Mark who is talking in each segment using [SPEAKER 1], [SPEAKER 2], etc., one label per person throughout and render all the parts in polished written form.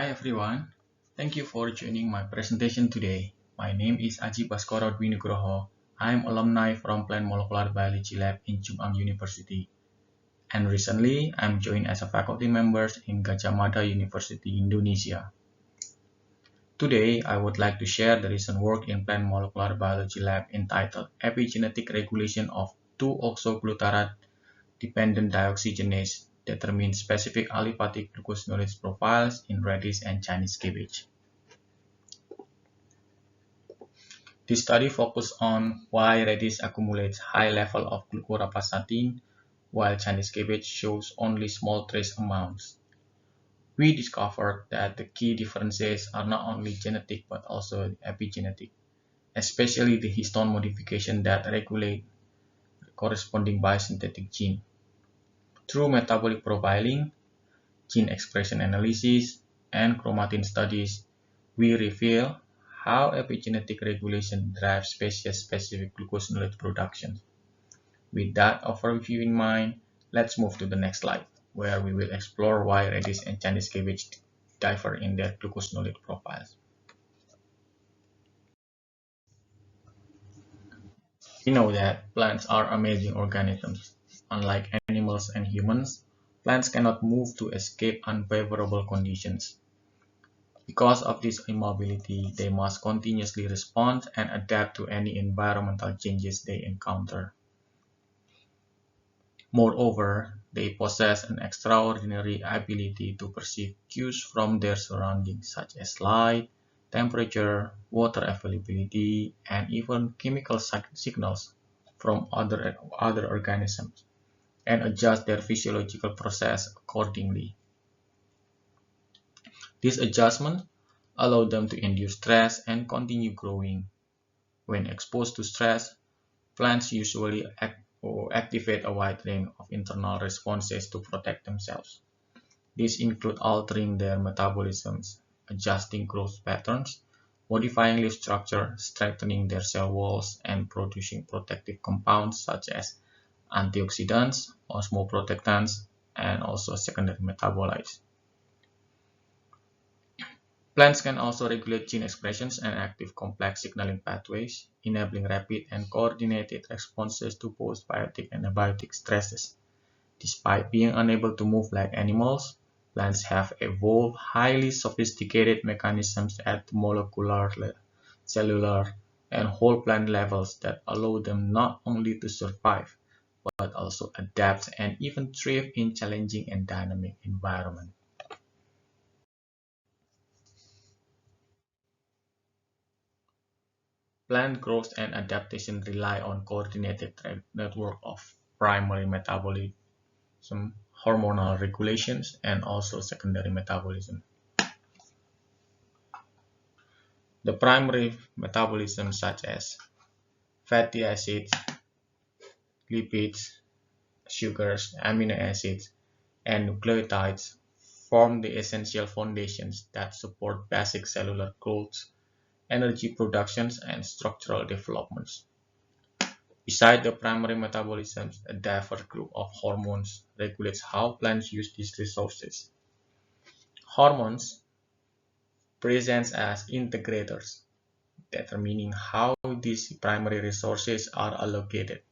[SPEAKER 1] Hi everyone, thank you for joining my presentation today. My name is Adji Baskoro Nugroho. I am alumni from Plant Molecular Biology Lab in University. And recently, I'm joined as a faculty member in Gadjah Mada University, Indonesia. Today, I would like to share the recent work in Plant Molecular Biology Lab entitled Epigenetic Regulation of 2-oxoglutarate-dependent dioxygenase determines specific aliphatic glucosinolates profiles in radish and Chinese cabbage. This study focused on why radish accumulates high level of glucoraphasatin while Chinese cabbage shows only small trace amounts. We discovered that the key differences are not only genetic but also epigenetic, especially the histone modification that regulate corresponding biosynthetic gene. Through metabolic profiling, gene expression analysis, and chromatin studies, we reveal how epigenetic regulation drives species-specific glucosinolate production. With that overview in mind, let's move to the next slide, where we will explore why radish and Chinese cabbage differ in their glucosinolate profiles. We know that plants are amazing organisms. Unlike animals and humans, plants cannot move to escape unfavorable conditions. Because of this immobility, they must continuously respond and adapt to any environmental changes they encounter. Moreover, they possess an extraordinary ability to perceive cues from their surroundings such as light, temperature, water availability, and even chemical signals from other organisms, and adjust their physiological process accordingly. This adjustment allows them to endure stress and continue growing. When exposed to stress, plants usually activate a wide range of internal responses to protect themselves. These include altering their metabolisms, adjusting growth patterns, modifying leaf structure, strengthening their cell walls, and producing protective compounds such as antioxidants, osmoprotectants, and also secondary metabolites. Plants can also regulate gene expressions and active complex signaling pathways, enabling rapid and coordinated responses to both biotic and abiotic stresses. Despite being unable to move like animals, plants have evolved highly sophisticated mechanisms at molecular, cellular, and whole plant levels that allow them not only to survive, but also adapt and even thrive in challenging and dynamic environments. Plant growth and adaptation rely on coordinated network of primary metabolism, hormonal regulations, and also secondary metabolism. The primary metabolism such as fatty acids, lipids, sugars, amino acids, and nucleotides form the essential foundations that support basic cellular growth, energy productions, and structural developments. Beside the primary metabolisms, a diverse group of hormones regulates how plants use these resources. Hormones present as integrators, determining how these primary resources are allocated.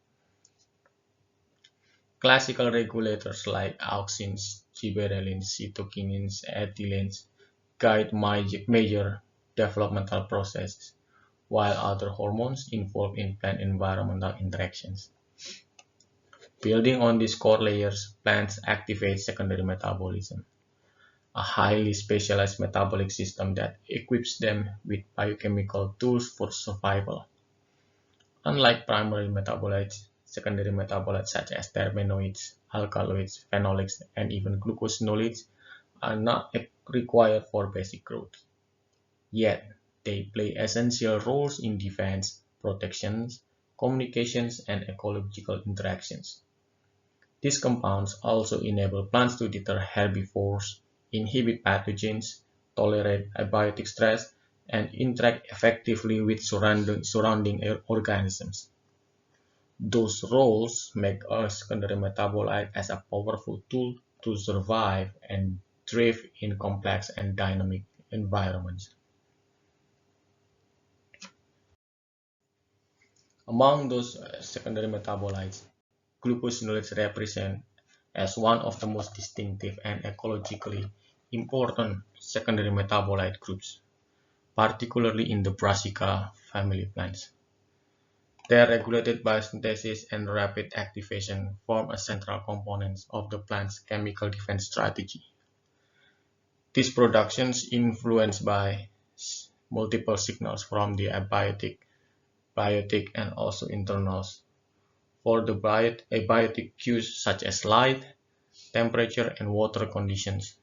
[SPEAKER 1] Classical regulators like auxins, gibberellins, cytokinins, ethylens guide major developmental processes, while other hormones involved in plant environmental interactions. Building on these core layers, plants activate secondary metabolism, a highly specialized metabolic system that equips them with biochemical tools for survival. Unlike primary metabolites, secondary metabolites such as terpenoids, alkaloids, phenolics, and even glucosinolates are not required for basic growth. Yet, they play essential roles in defense, protections, communications, and ecological interactions. These compounds also enable plants to deter herbivores, inhibit pathogens, tolerate abiotic stress, and interact effectively with surrounding organisms. Those roles make a secondary metabolite as a powerful tool to survive and thrive in complex and dynamic environments. Among those secondary metabolites, glucosinolates represent as one of the most distinctive and ecologically important secondary metabolite groups, particularly in the Brassica family plants. Their regulated biosynthesis and rapid activation form a central component of the plant's chemical defense strategy. This production is influenced by multiple signals from the abiotic, biotic, and also internals. For the abiotic cues such as light, temperature, and water conditions,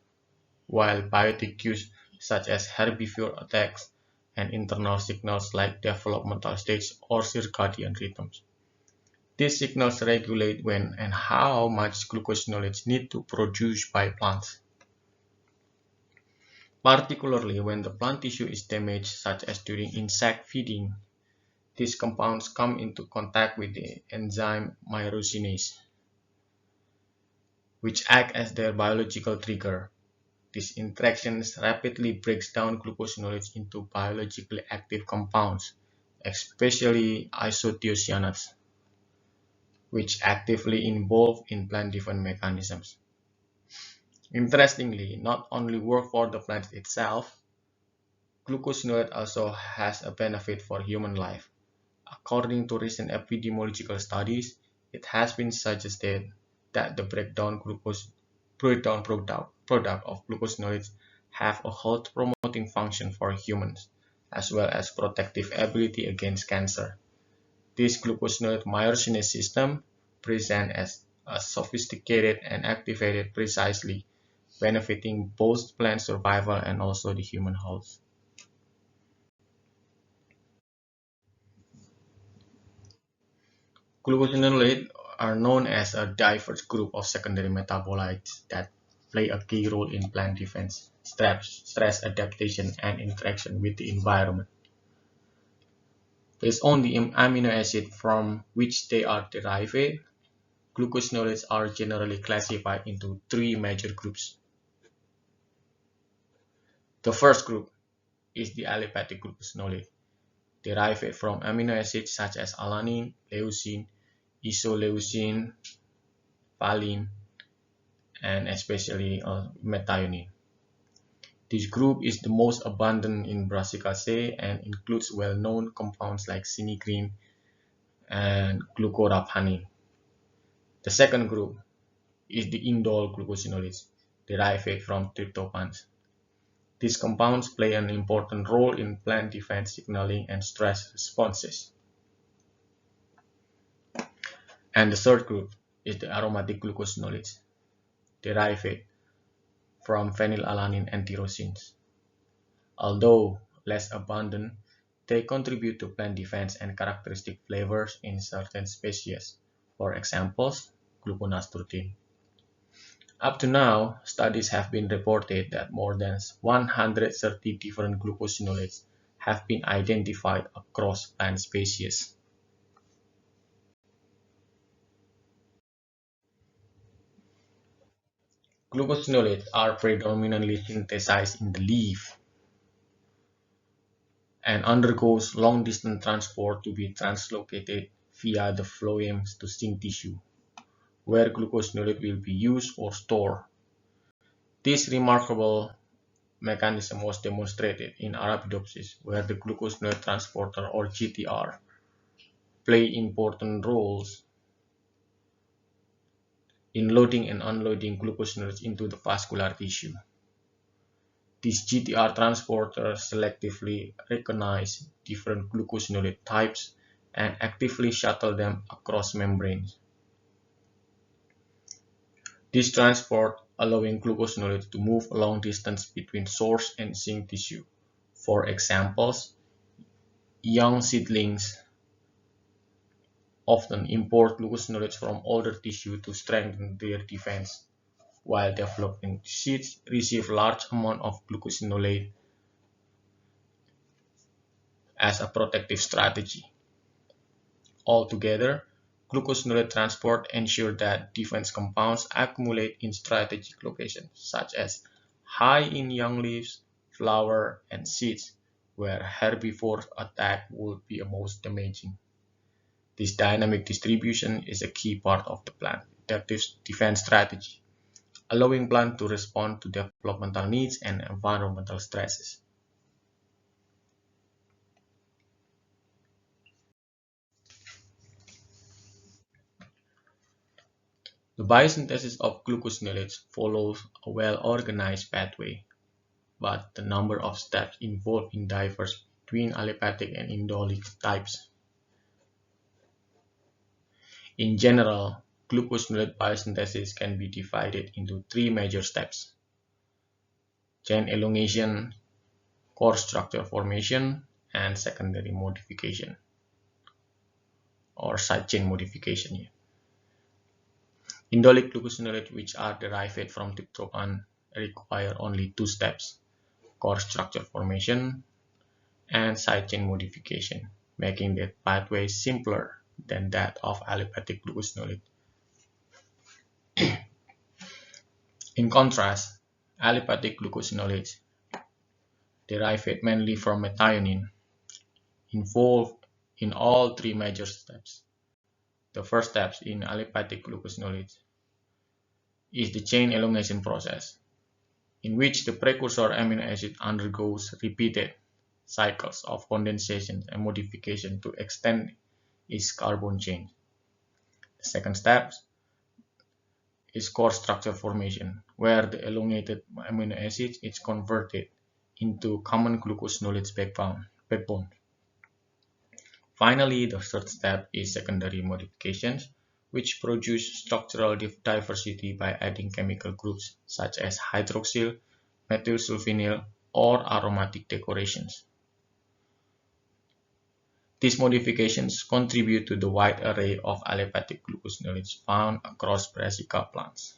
[SPEAKER 1] while biotic cues such as herbivore attacks and internal signals like developmental stage or circadian rhythms. These signals regulate when and how much glucosinolates need to produce by plants. Particularly when the plant tissue is damaged, such as during insect feeding, these compounds come into contact with the enzyme myrosinase, which act as their biological trigger. This interaction rapidly breaks down glucosinolates into biologically active compounds, especially isothiocyanates, which actively involve in plant-driven mechanisms. Interestingly, not only work for the plant itself, glucosinolate also has a benefit for human life. According to recent epidemiological studies, it has been suggested that the breakdown product of glucosinolates have a health promoting function for humans, as well as protective ability against cancer. This glucosinolate myrosinase system presents as a sophisticated and activated precisely, benefiting both plant survival and also the human health. Glucosinolates are known as a diverse group of secondary metabolites that play a key role in plant defense, stress adaptation, and interaction with the environment. Based on the amino acid from which they are derived, glucosinolates are generally classified into three major groups. The first group is the aliphatic glucosinolate, derived from amino acids such as alanine, leucine, isoleucine, valine, and especially methionine. This group is the most abundant in Brassicaceae and includes well-known compounds like sinigrin and glucoraphanin. The second group is the indole glucosinolates, derived from tryptophan. These compounds play an important role in plant defense signaling and stress responses. And the third group is the aromatic glucosinolates, derived from phenylalanine and tyrosines. Although less abundant, they contribute to plant defense and characteristic flavors in certain species, for example, gluconasturdine. Up to now, studies have been reported that more than 130 different glucosinolates have been identified across plant species. Glucosinolates are predominantly synthesized in the leaf and undergoes long-distance transport to be translocated via the phloem to sink tissue, where glucosinolate will be used or stored. This remarkable mechanism was demonstrated in Arabidopsis, where the glucosinolate transporter or GTR play important roles in loading and unloading glucosinolates into the vascular tissue. These GTR transporters selectively recognize different glucosinolate types and actively shuttle them across membranes. This transport allowing glucosinolates to move a long distance between source and sink tissue. For examples, young seedlings often import glucosinolates from older tissue to strengthen their defense, while developing seeds receive large amount of glucosinolate as a protective strategy. Altogether, glucosinolate transport ensures that defense compounds accumulate in strategic locations, such as high in young leaves, flower, and seeds, where herbivores attack would be most damaging. This dynamic distribution is a key part of the plant adaptive defense strategy, allowing plants to respond to developmental needs and environmental stresses. The biosynthesis of glucosinolates follows a well-organized pathway, but the number of steps involved in differs between aliphatic and indolic types. In general, glucosinolate biosynthesis can be divided into three major steps: chain elongation, core structure formation, and secondary modification or side chain modification. Indolic glucosinolates, which are derived from tryptophan, require only two steps: core structure formation and side chain modification, making that pathway simpler than that of aliphatic glucosinolate. In contrast, aliphatic glucosinolates, derived mainly from methionine, involved in all three major steps. The first step in aliphatic glucosinolates is the chain elongation process, in which the precursor amino acid undergoes repeated cycles of condensation and modification to extend its carbon chain. The second step is core structure formation, where the elongated amino acid is converted into common glucosinolates backbone. Finally, the third step is secondary modifications, which produce structural diversity by adding chemical groups such as hydroxyl, methylsulfonyl, or aromatic decorations. These modifications contribute to the wide array of aliphatic glucosinolates found across brassica plants.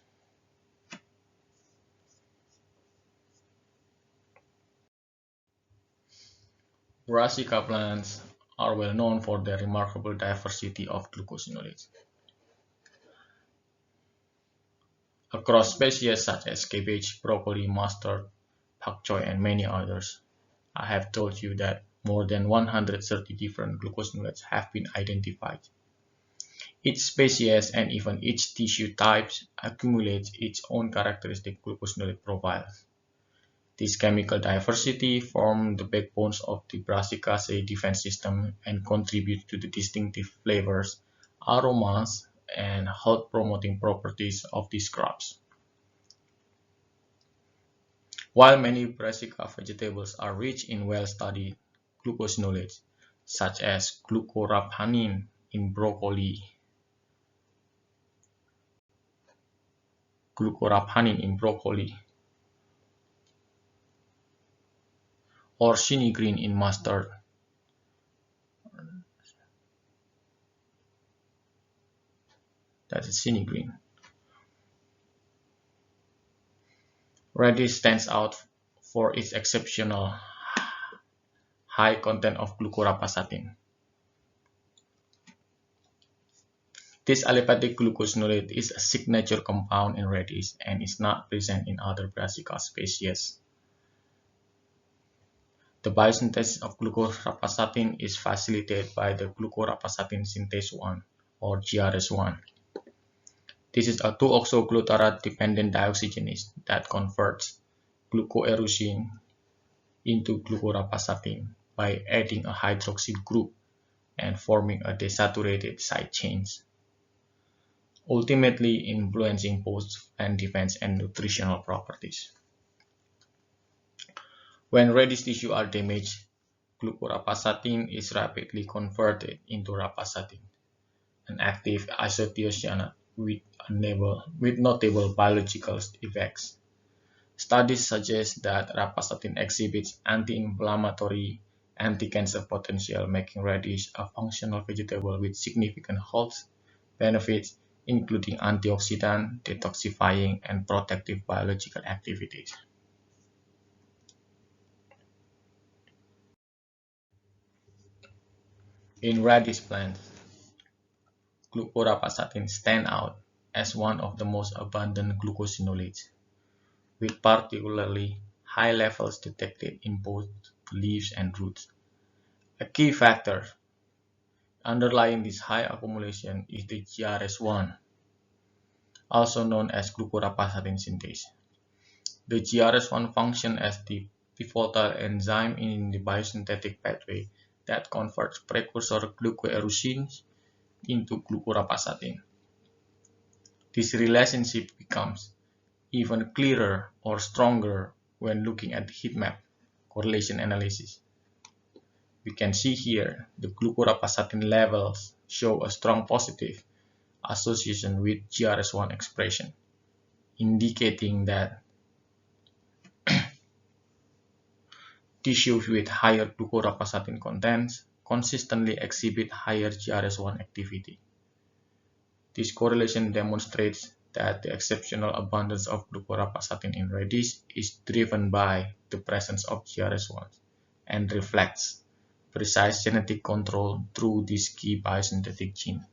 [SPEAKER 1] Brassica plants are well known for their remarkable diversity of glucosinolates. Across species such as cabbage, broccoli, mustard, pak choy, and many others, I have told you that more than 130 different glucosinolates have been identified. Each species and even each tissue type accumulates its own characteristic glucosinolate profiles. This chemical diversity forms the backbones of the Brassicaceae defense system and contributes to the distinctive flavors, aromas, and health-promoting properties of these crops. While many brassica vegetables are rich in well-studied glucosinolates, such as glucoraphanin in broccoli, or green in mustard, that is green. Radish stands out for its exceptional high content of glucoraphanin. This aliphatic glucosinolate is a signature compound in radish and is not present in other brassica species. The biosynthesis of glucoraphanin is facilitated by the glucoraphanin synthase 1 or GRS1. This is a 2-oxoglutarate-dependent dioxygenase that converts glucoerosine into glucoraphanin by adding a hydroxyl group and forming a desaturated side chains, ultimately influencing both plant defense and nutritional properties. When radish tissue are damaged, glucoraphanin is rapidly converted into raphasatin, an active isothiocyanate with notable biological effects. Studies suggest that raphasatin exhibits anti-inflammatory, anti-cancer potential, making radish a functional vegetable with significant health benefits, including antioxidant, detoxifying, and protective biological activities. In radish plants, glucoraphanin stands out as one of the most abundant glucosinolates. with particularly high levels detected in both leaves and roots. A key factor underlying this high accumulation is the GRS1, also known as glucorapacitin synthase. The GRS1 functions as the pivotal enzyme in the biosynthetic pathway that converts precursor glucoerosins into glucorapacitin. This relationship becomes even clearer or stronger when looking at the heat map correlation analysis. We can see here the glucorapacitin levels show a strong positive association with GRS1 expression, indicating that tissues with higher glucorapacitin contents consistently exhibit higher GRS1 activity. This correlation demonstrates that the exceptional abundance of glucorapacitin in radish is driven by the presence of GRS1 and reflects precise genetic control through this key biosynthetic gene.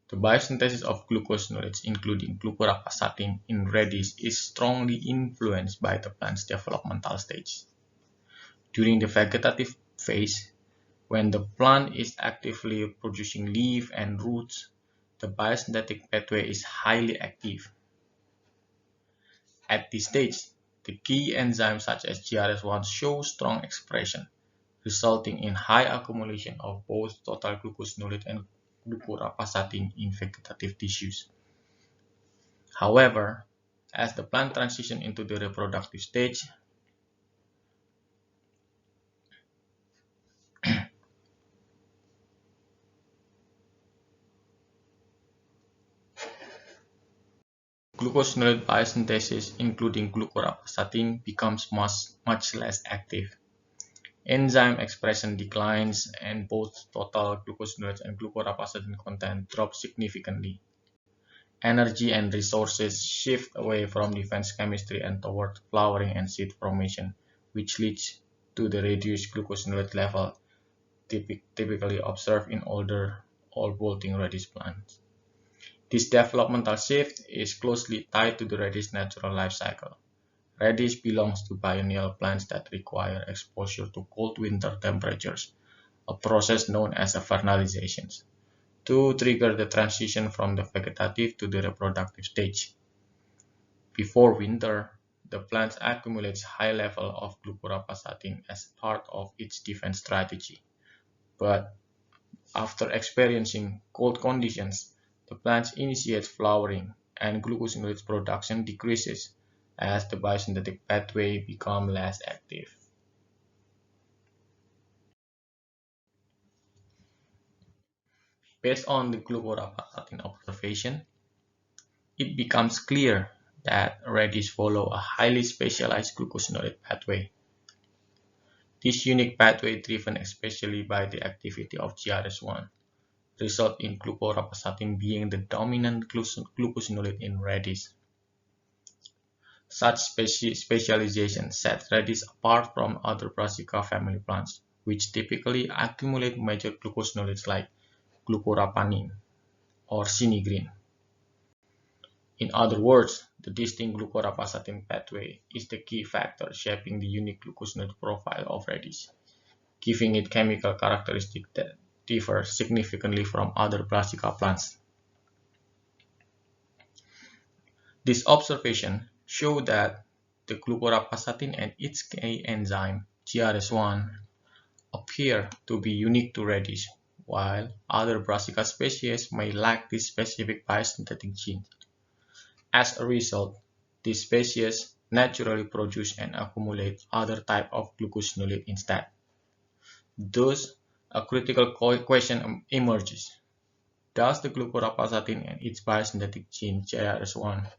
[SPEAKER 1] The biosynthesis of glucosinolates, including glucorapacitin in radish, is strongly influenced by the plant's developmental stage. During the vegetative phase, when the plant is actively producing leaf and roots, the biosynthetic pathway is highly active. At this stage, the key enzymes such as GRS1 show strong expression, resulting in high accumulation of both total glucosinolate and glucorapacitin in vegetative tissues. However, as the plant transitions into the reproductive stage, glucosinolate biosynthesis, including glucorapacitin, becomes much less active. Enzyme expression declines and both total glucosinolates and glucorapacitin content drop significantly. Energy and resources shift away from defense chemistry and toward flowering and seed formation, which leads to the reduced glucosinolate level typically observed in older all-bolting radish plants. This developmental shift is closely tied to the radish natural life cycle. Radish belongs to biennial plants that require exposure to cold winter temperatures, a process known as vernalization, to trigger the transition from the vegetative to the reproductive stage. Before winter, the plant accumulates high level of glucorapacitin as part of its defense strategy. But after experiencing cold conditions, the plant initiates flowering and glucosinolate production decreases as the biosynthetic pathway becomes less active. Based on the glucorapacitin observation, it becomes clear that radish follow a highly specialized glucosinolate pathway. This unique pathway, driven especially by the activity of GRS1, result in glucorapacitin being the dominant glucosinolate in radish. Such specialization sets radish apart from other Brassica family plants, which typically accumulate major glucosinolates like glucorapanin or sinigreen. In other words, the distinct glucorapacitin pathway is the key factor shaping the unique glucosinolate profile of radish, giving it chemical characteristics that differ significantly from other Brassica plants. This observation shows that the glucorapacitin and its key enzyme, GRS1, appear to be unique to radish, while other Brassica species may lack this specific biosynthetic gene. As a result, these species naturally produce and accumulate other types of glucosinolate instead. Thus, a critical question emerges. Does the glucorapacitin and its biosynthetic gene GRS1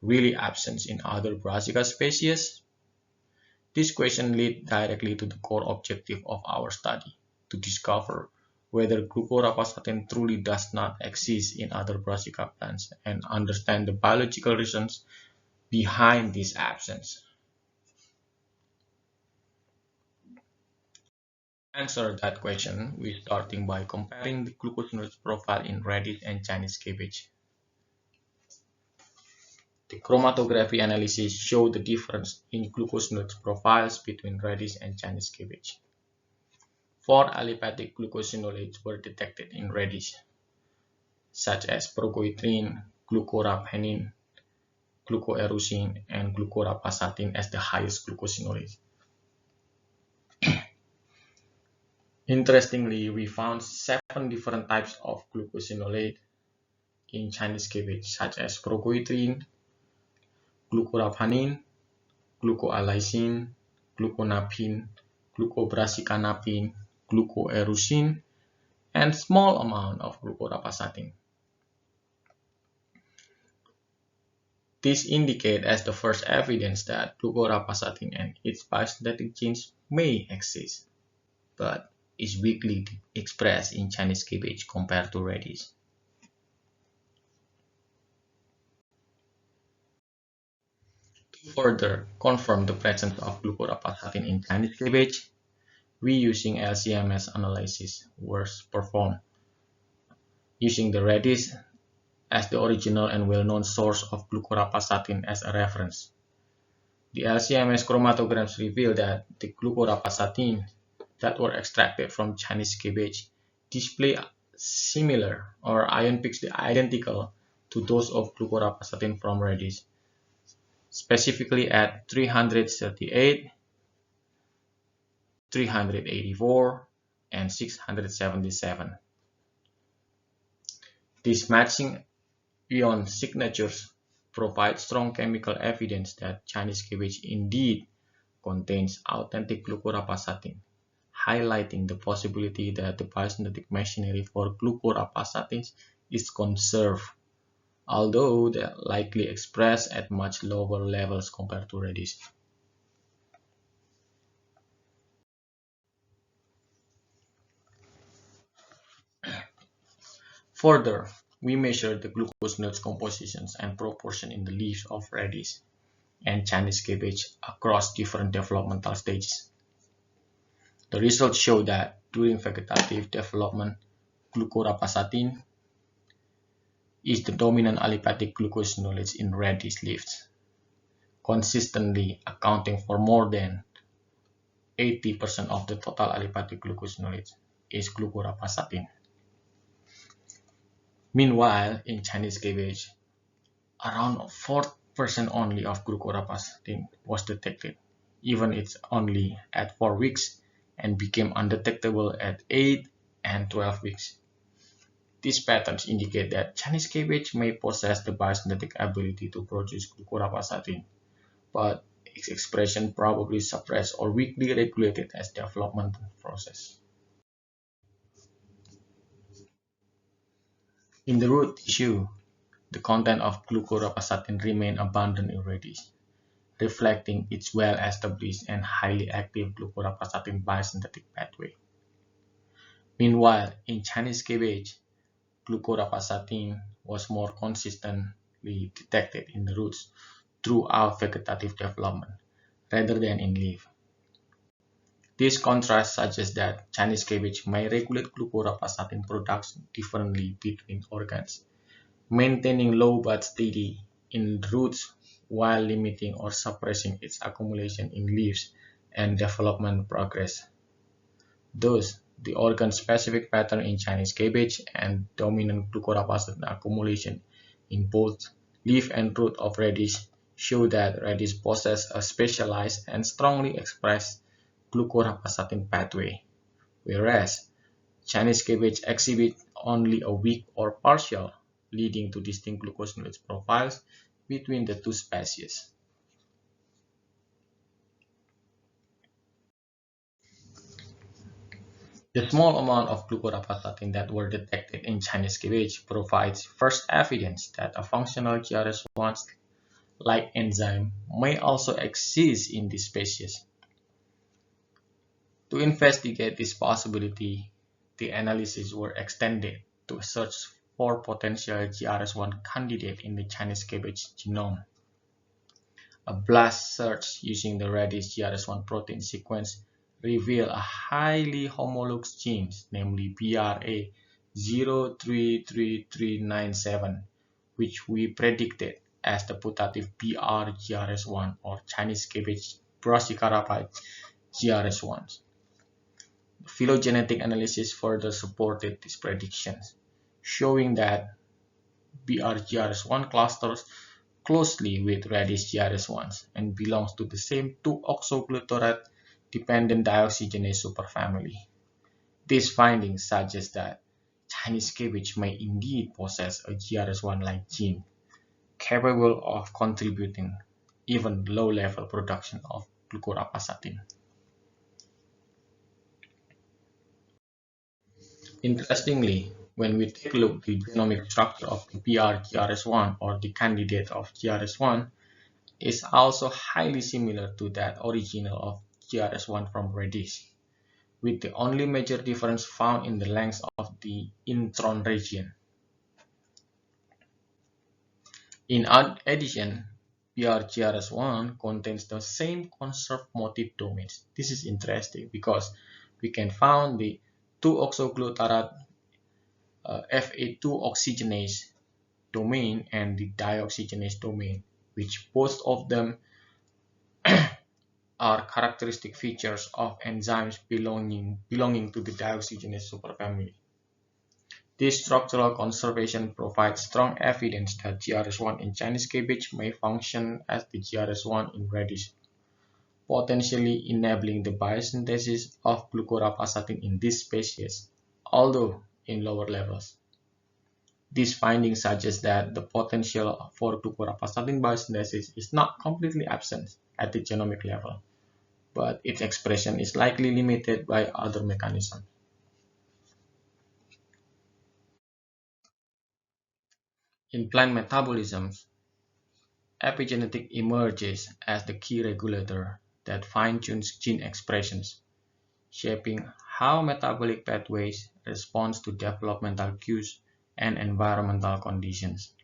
[SPEAKER 1] really absent in other Brassica species? This question leads directly to the core objective of our study, to discover whether glucorapacitin truly does not exist in other Brassica plants and understand the biological reasons behind this absence. answer that question, we're starting by comparing the glucosinolates profile in radish and Chinese cabbage. The chromatography analysis showed the difference in glucosinolates profiles between radish and Chinese cabbage. 4 aliphatic glucosinolates were detected in radish, such as progoitrin, glucoraphanin, glucoerusin, and glucorapasatin as the highest glucosinolates. Interestingly, we found 7 different types of glucosinolate in Chinese cabbage, such as progoitrin, glucoraphanin, glucoallicin, gluconapine, glucobrassicanapine, glucoerusin, and small amount of glucorapasatin. This indicates as the first evidence that glucorapasatin and its biosynthetic genes may exist, but is weakly expressed in Chinese cabbage compared to radish. To further confirm the presence of glucorapasatin in Chinese cabbage, reusing LCMS analysis was performed, using the radish as the original and well-known source of glucorapasatin as a reference. The LCMS chromatograms reveal that the glucorapasatin that were extracted from Chinese cabbage display similar or ion peaks identical to those of glucorapasatin from radish, specifically at 338, 384, and 677. These matching ion signatures provide strong chemical evidence that Chinese cabbage indeed contains authentic glucorapasatin, highlighting the possibility that the biosynthetic machinery for glucorapasatin is conserved, although they are likely expressed at much lower levels compared to radish. Further, we measured the glucosinolates compositions and proportion in the leaves of radish and Chinese cabbage across different developmental stages. The results show that during vegetative development, glucorapasatin is the dominant aliphatic glucosinolates in radish leaves, consistently accounting for more than 80% of the total aliphatic glucosinolates is glucorapasatin. Meanwhile, in Chinese cabbage, around 4% only of glucorapasatin was detected, even it's only at 4 weeks, and became undetectable at 8 and 12 weeks. These patterns indicate that Chinese cabbage may possess the biosynthetic ability to produce glucorapasatin, but its expression probably suppressed or weakly regulated as development process. In the root tissue, the content of glucorapasatin remained abundant in radish, reflecting its well-established and highly active glucorapasatin biosynthetic pathway. Meanwhile, in Chinese cabbage, glucorapasatin was more consistently detected in the roots throughout vegetative development, rather than in leaf. This contrast suggests that Chinese cabbage may regulate glucorapasatin production differently between organs, maintaining low but steady in roots while limiting or suppressing its accumulation in leaves and development progress. Thus, the organ-specific pattern in Chinese cabbage and dominant glucorapasatin accumulation in both leaf and root of radish show that radish possesses a specialized and strongly expressed glucorapasatin pathway, whereas Chinese cabbage exhibit only a weak or partial, leading to distinct glucosinolates profiles between the two species. The small amount of glucorapasatin that were detected in Chinese cabbage provides first evidence that a functional GRS1-like enzyme may also exist in this species. To investigate this possibility, the analyses were extended to search for potential GRS1 candidate in the Chinese cabbage genome. A blast search using the Radish GRS1 protein sequence reveal a highly homologous gene, namely BRA033397, which we predicted as the putative BR-GRS1 or Chinese cabbage Brassicarapite GRS1. Phylogenetic analysis further supported these predictions, showing that BR-GRS1 clusters closely with Radish GRS1s and belongs to the same 2-oxoglutarate-dependent dioxygenase superfamily. These findings suggest that Chinese cabbage may indeed possess a GRS1-like gene, capable of contributing even low-level production of glucorapasatin. Interestingly, when we take a look at the genomic structure of the BR-GRS1 or the candidate of GRS1, is also highly similar to that original of GRS1 from Radish, with the only major difference found in the length of the intron region. In addition, BR-GRS1 contains the same conserved motif domains. This is interesting because we can find the 2-oxoglutarate Fa2 oxygenase domain and the dioxygenase domain, which both of them are characteristic features of enzymes belonging to the dioxygenase superfamily. This structural conservation provides strong evidence that GRS1 in Chinese cabbage may function as the GRS1 in radish, potentially enabling the biosynthesis of glucorapasatin in this species, although in lower levels. These findings suggest that the potential for glucorapasatin biosynthesis is not completely absent at the genomic level, but its expression is likely limited by other mechanisms. In plant metabolism, epigenetic emerges as the key regulator that fine-tunes gene expressions, shaping how metabolic pathways respond to developmental cues and environmental conditions.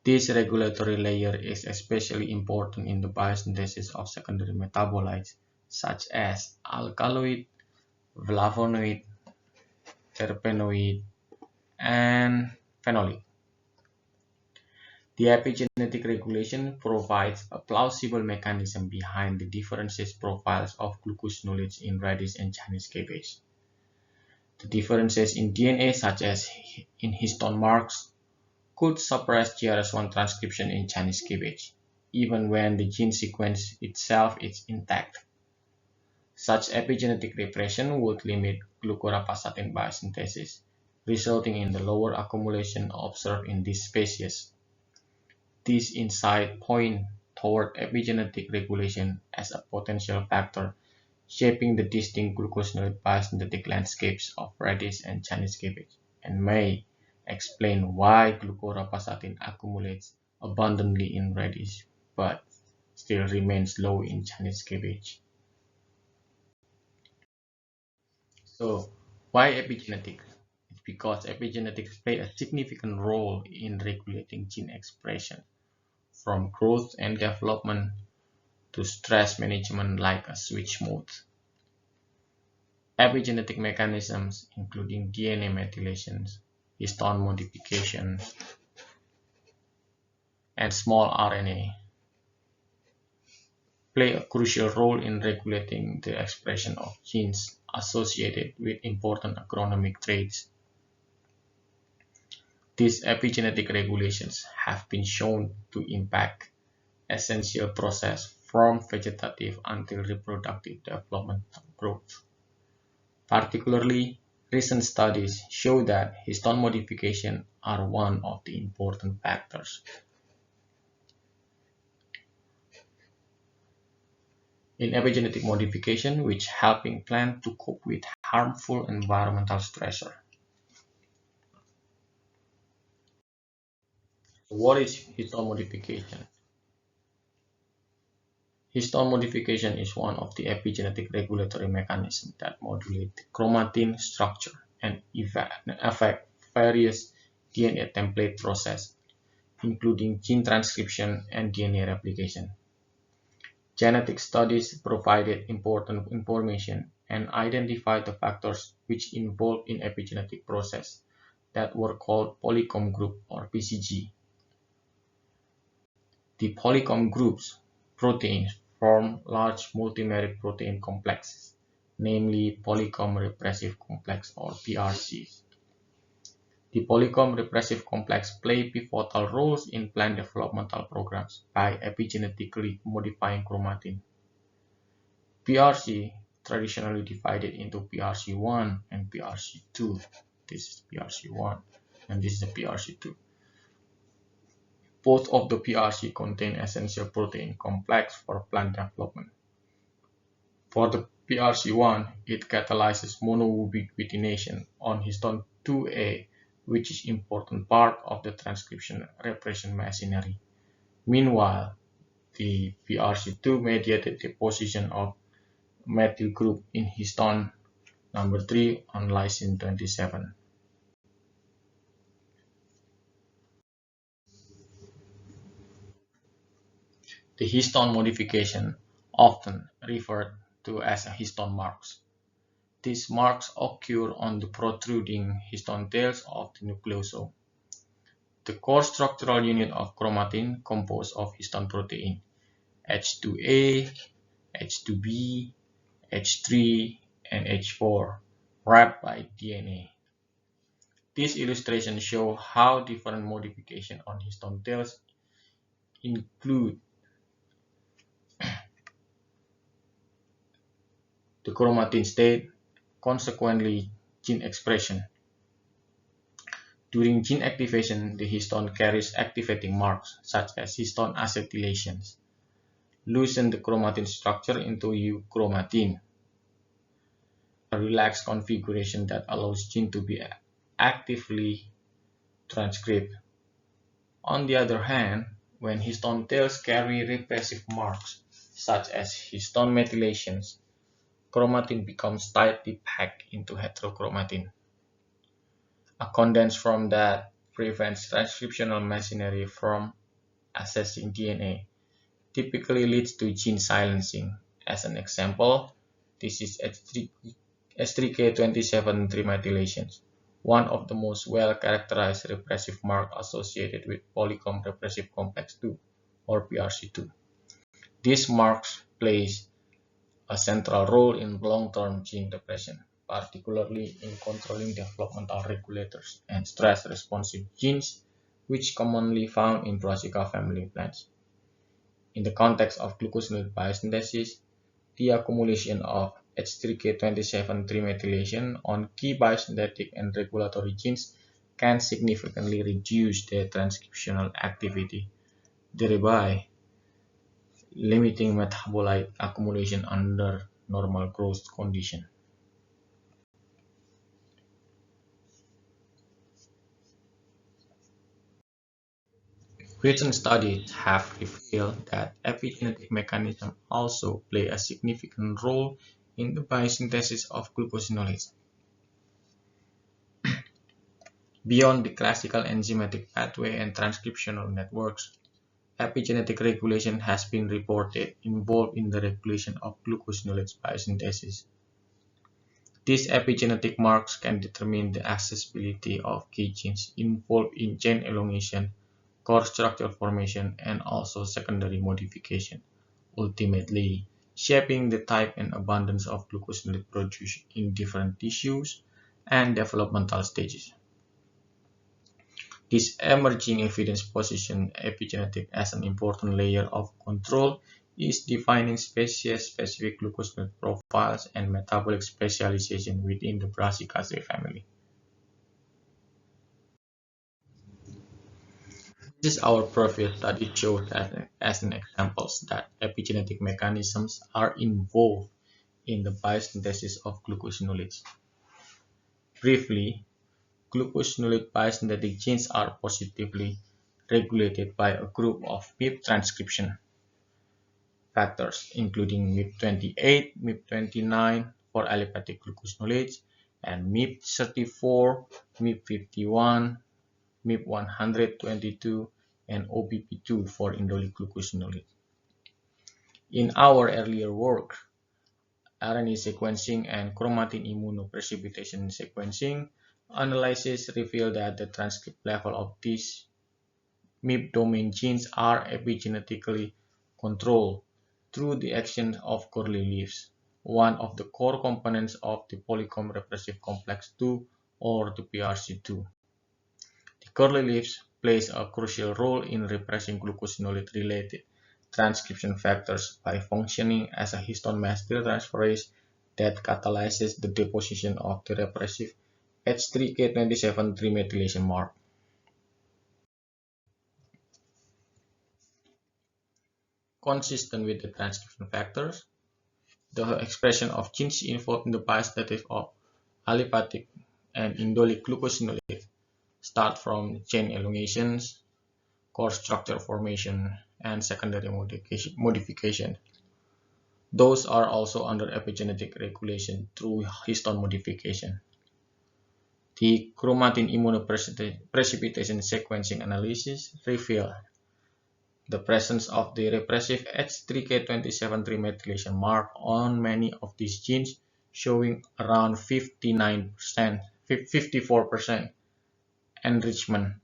[SPEAKER 1] This regulatory layer is especially important in the biosynthesis of secondary metabolites such as alkaloid, flavonoid, terpenoid, and phenolic. The epigenetic regulation provides a plausible mechanism behind the differences profiles of glucosinolates in radish and Chinese cabbage. The differences in DNA, such as in histone marks, could suppress GRS1 transcription in Chinese cabbage, even when the gene sequence itself is intact. Such epigenetic repression would limit glucorapasatin biosynthesis, resulting in the lower accumulation observed in this species. This insight points toward epigenetic regulation as a potential factor shaping the distinct glucosinolate biosynthetic landscapes of radish and Chinese cabbage, and may explain why glucorapasatin accumulates abundantly in radish but still remains low in Chinese cabbage. So, why epigenetic? It's because epigenetics play a significant role in regulating gene expression, from growth and development to stress management like a switch mode. Epigenetic mechanisms, including DNA methylations, histone modification, and small RNA, play a crucial role in regulating the expression of genes associated with important agronomic traits. These epigenetic regulations have been shown to impact essential processes from vegetative until reproductive developmental growth. Particularly, recent studies show that histone modification are one of the important factors in epigenetic modification which helping plants to cope with harmful environmental stressors. What is histone modification? Histone modification is one of the epigenetic regulatory mechanisms that modulate the chromatin structure and affect various DNA template processes, including gene transcription and DNA replication. Genetic studies provided important information and identified the factors which involved in epigenetic process that were called polycomb group or PCG. The polycomb groups proteins form large multimeric protein complexes, namely polycomb repressive complex or PRCs. The polycomb repressive complex play pivotal roles in plant developmental programs by epigenetically modifying chromatin. PRC traditionally divided into PRC1 and PRC2. This is PRC1 and this is the PRC2. Both of the PRC contain essential protein complex for plant development. For the PRC1, it catalyzes monoubiquitination on histone 2A, which is important part of the transcription repression machinery. Meanwhile, the PRC2 mediated deposition of methyl group in histone number 3 on lysine 27. The histone modification, often referred to as histone marks. These marks occur on the protruding histone tails of the nucleosome. The core structural unit of chromatin composed of histone protein H2A, H2B, H3, and H4 wrapped by DNA. These illustrations show how different modifications on histone tails include the chromatin state, consequently gene expression. During gene activation, the histone carries activating marks such as histone acetylations, loosen the chromatin structure into euchromatin, a relaxed configuration that allows gene to be actively transcribed. On the other hand, when histone tails carry repressive marks such as histone methylations, chromatin becomes tightly packed into heterochromatin. A condensed form that prevents transcriptional machinery from accessing DNA typically leads to gene silencing. As an example, this is H3K27 trimethylations, one of the most well-characterized repressive marks associated with polycomb repressive complex 2, or PRC2. These marks play a central role in long-term gene repression, particularly in controlling developmental regulators and stress-responsive genes, which commonly found in Brassica family plants. In the context of glucosinolate biosynthesis, the accumulation of H3K27 trimethylation on key biosynthetic and regulatory genes can significantly reduce their transcriptional activity, thereby limiting metabolite accumulation under normal growth conditions. Recent studies have revealed that epigenetic mechanisms also play a significant role in the biosynthesis of glucosinolates. Beyond the classical enzymatic pathway and transcriptional networks, epigenetic regulation has been reported involved in the regulation of glucosinolates biosynthesis. These epigenetic marks can determine the accessibility of key genes involved in chain elongation, core structure formation, and also secondary modification, ultimately shaping the type and abundance of glucosinolate produced in different tissues and developmental stages. This emerging evidence positions epigenetic as an important layer of control is defining species-specific glucosinolate profiles and metabolic specialization within the Brassicaceae family. This is our previous study shows as an examples that epigenetic mechanisms are involved in the biosynthesis of glucosinolates. Briefly, glucosinolate biosynthetic genes are positively regulated by a group of MIP transcription factors, including MIP28, MIP29 for aliphatic glucosinolates, and MIP34, MIP51, MIP122, and OBP2 for indolic glucosinolates. In our earlier work, RNA sequencing and chromatin immunoprecipitation sequencing analysis revealed that the transcript level of these MIP domain genes are epigenetically controlled through the action of curly leaves, one of the core components of the polycomb repressive complex 2 or the PRC2. The curly leaves plays a crucial role in repressing glucosinolate-related transcription factors by functioning as a histone methyltransferase that catalyzes the deposition of the repressive H3K27 trimethylation mark. Consistent with the transcription factors, the expression of genes involved in the biosynthesis of aliphatic and indolic glucosinolates start from chain elongations, core structure formation, and secondary modification. Those are also under epigenetic regulation through histone modification. The chromatin immunoprecipitation sequencing analysis revealed the presence of the repressive H3K27 trimethylation mark on many of these genes, showing around 54% enrichment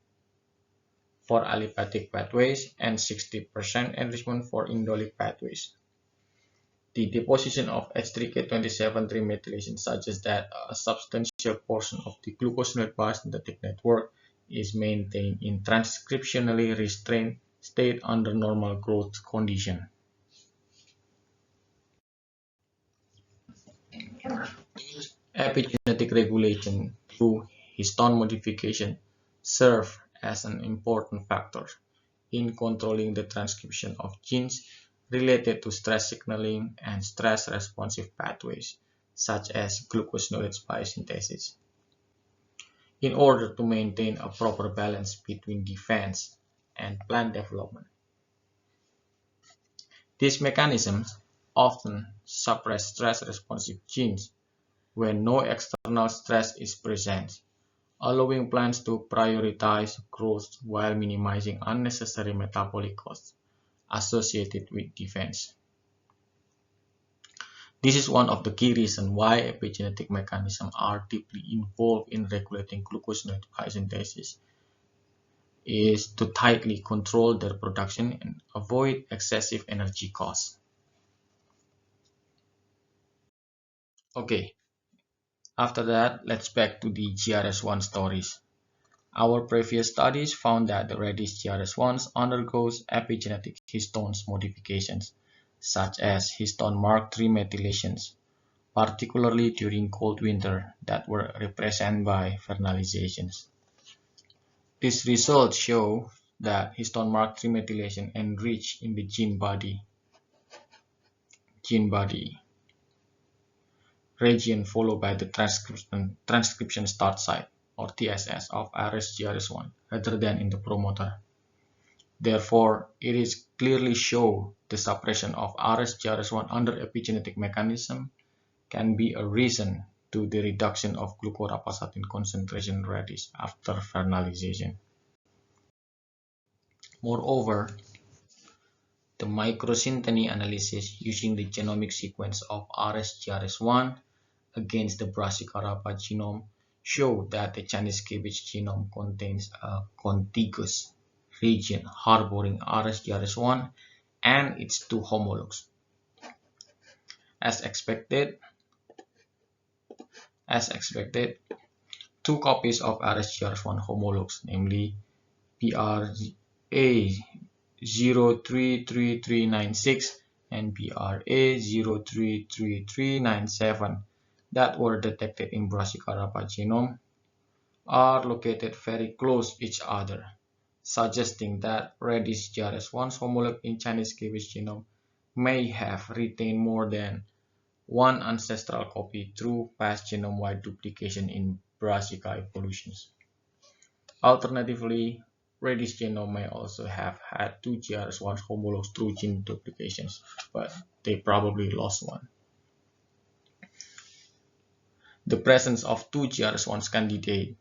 [SPEAKER 1] for aliphatic pathways and 60% enrichment for indolic pathways. The deposition of H3K27 trimethylation suggests that a substantial portion of the glucosinolate biosynthetic network is maintained in transcriptionally restrained state under normal growth conditions. Epigenetic regulation through histone modification serve as an important factor in controlling the transcription of genes related to stress signaling and stress-responsive pathways, such as glucosinolates biosynthesis, in order to maintain a proper balance between defense and plant development. These mechanisms often suppress stress-responsive genes when no external stress is present, allowing plants to prioritize growth while minimizing unnecessary metabolic costs associated with defense. This is one of the key reasons why epigenetic mechanisms are deeply involved in regulating glucosinolate biosynthesis, is to tightly control their production and avoid excessive energy costs. Okay, after that, let's back to the GRS1 stories. Our previous studies found that the Radish GRS1 undergoes epigenetic histones modifications, such as histone mark tremethylations, particularly during cold winter, that were represented by vernalizations. These results show that histone mark tremethylation enriched in the gene body region followed by the transcription start site or TSS of RSGRS1 rather than in the promoter. Therefore, it is clearly show the suppression of RSGRS1 under epigenetic mechanism can be a reason to the reduction of glucorapacitin concentration radish after vernalization. Moreover, the microsynteny analysis using the genomic sequence of RSGRS1 against the Brassicarapa genome showed that the Chinese cabbage genome contains a contiguous region harboring RSGRS1 and its two homologs. As expected, two copies of RSGRS1 homologs, namely BRA033396 and BRA033397, that were detected in Brassicarapa genome, are located very close to each other, suggesting that Radish GRS1's homolog in Chinese cabbage genome may have retained more than one ancestral copy through past genome-wide duplication in Brassica evolutions. Alternatively, Radish genome may also have had two GRS1 homologs through gene duplications, but they probably lost one. The presence of two GRS1 candidates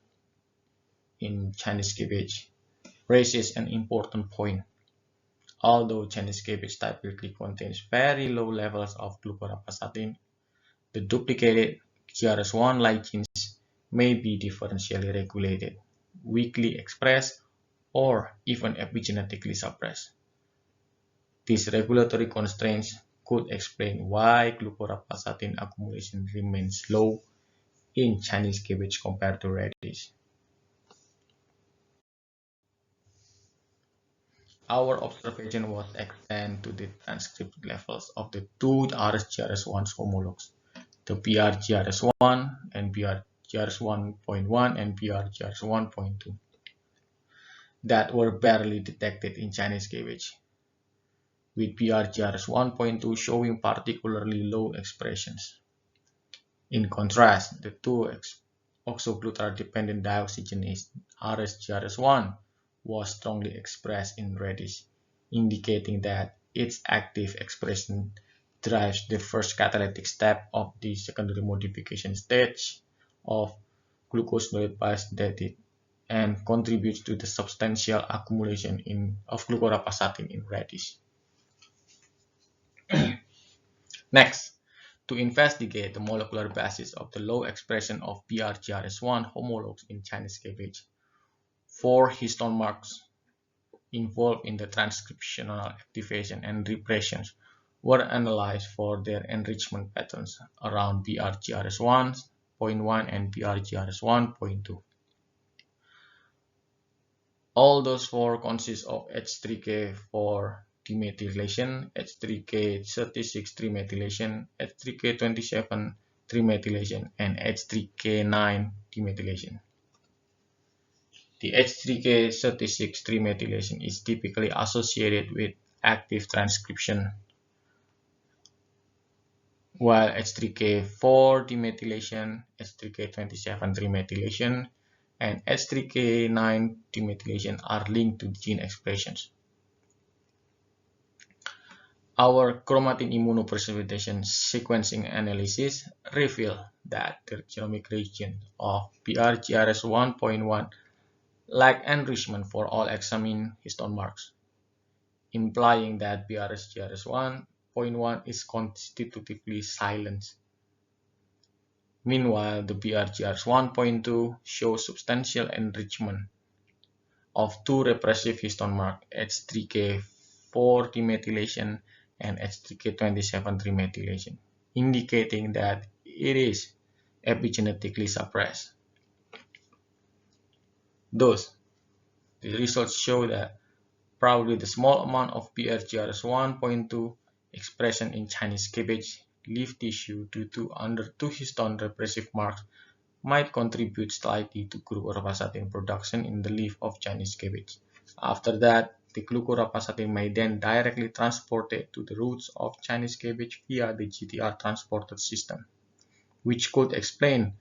[SPEAKER 1] in Chinese cabbage raises an important point. Although Chinese cabbage typically contains very low levels of glucorapasatin, the duplicated GRS1-like genes may be differentially regulated, weakly expressed, or even epigenetically suppressed. These regulatory constraints could explain why glucorapasatin accumulation remains low in Chinese cabbage compared to radish. Our observation was extended to the transcript levels of the two RSGRS1 homologs, the BRGRS1 and BRGRS1.1 and BRGRS1.2, that were barely detected in Chinese cabbage, with BRGRS1.2 showing particularly low expressions. In contrast, the two oxoglutard-dependent dioxygenase RSGRS1 was strongly expressed in radish, indicating that its active expression drives the first catalytic step of the secondary modification stage of glucosinolate biosynthetic and contributes to the substantial accumulation of glucorapasatin in radish. Next, to investigate the molecular basis of the low expression of BRGRS1 homologs in Chinese cabbage, 4 histone marks involved in the transcriptional activation and repression were analyzed for their enrichment patterns around BRGRS1.1 and BRGRS1.2. All those 4 consist of H3K4 demethylation, H3K36 trimethylation, H3K27 trimethylation, and H3K9 demethylation. The H3K36 trimethylation is typically associated with active transcription, while H3K4 demethylation, H3K27 trimethylation, and H3K9 demethylation are linked to gene expressions. Our chromatin immunoprecipitation sequencing analysis revealed that the genomic region of BRGRS1.1 lacked enrichment for all examined histone marks, implying that BRGRS1.1 is constitutively silent. Meanwhile, the BRGRS1.2 shows substantial enrichment of 2 repressive histone marks, H3K4 demethylation and H3K27 trimethylation, indicating that it is epigenetically suppressed. Thus, the results show that probably the small amount of BRGRS1.2 expression in Chinese cabbage leaf tissue due to under 2 histone repressive marks might contribute slightly to glucorapasatin production in the leaf of Chinese cabbage. After that, the glucorapasatin may then directly transported to the roots of Chinese cabbage via the GTR transporter system, which could explain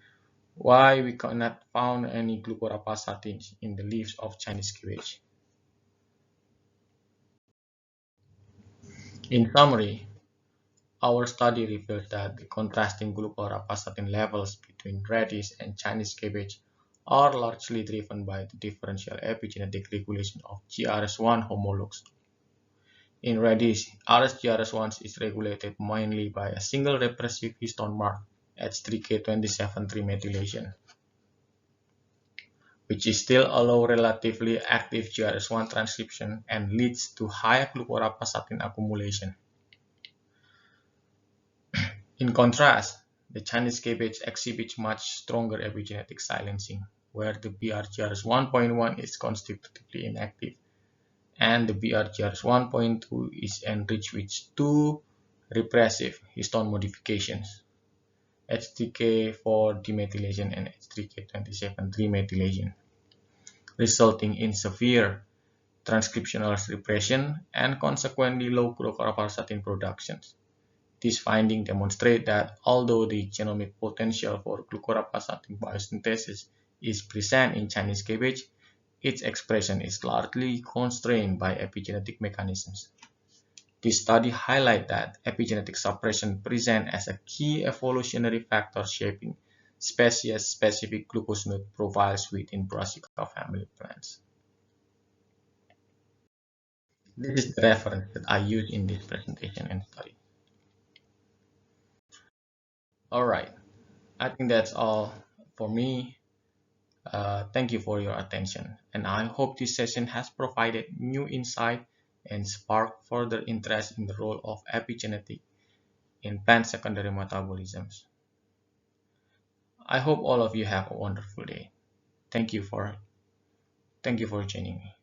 [SPEAKER 1] why we cannot find any glucorapasatin in the leaves of Chinese cabbage. In summary, our study revealed that the contrasting glucorapasatin levels between radish and Chinese cabbage are largely driven by the differential epigenetic regulation of GRS1 homologs. In radish, RSGRS1 is regulated mainly by a single repressive histone mark, H3K27 trimethylation, which is still allows relatively active GRS1 transcription and leads to high glucorapasatin accumulation. In contrast, the Chinese cabbage exhibits much stronger epigenetic silencing, where the BRGRS1.1 is constitutively inactive, and the BRGRS1.2 is enriched with 2 repressive histone modifications, H3K4 demethylation and H3K27 trimethylation, resulting in severe transcriptional repression and consequently low glucorapasatin production. This finding demonstrates that although the genomic potential for glucorapasatin biosynthesis is present in Chinese cabbage, its expression is largely constrained by epigenetic mechanisms. This study highlights that epigenetic suppression presents as a key evolutionary factor shaping species-specific glucosinolate profiles within Brassica family plants. This is the reference that I use in this presentation and study. All right, I think that's all for me. Thank you for your attention, and I hope this session has provided new insight and sparked further interest in the role of epigenetic in plant secondary metabolisms. I hope all of you have a wonderful day. Thank you for thank you for joining me.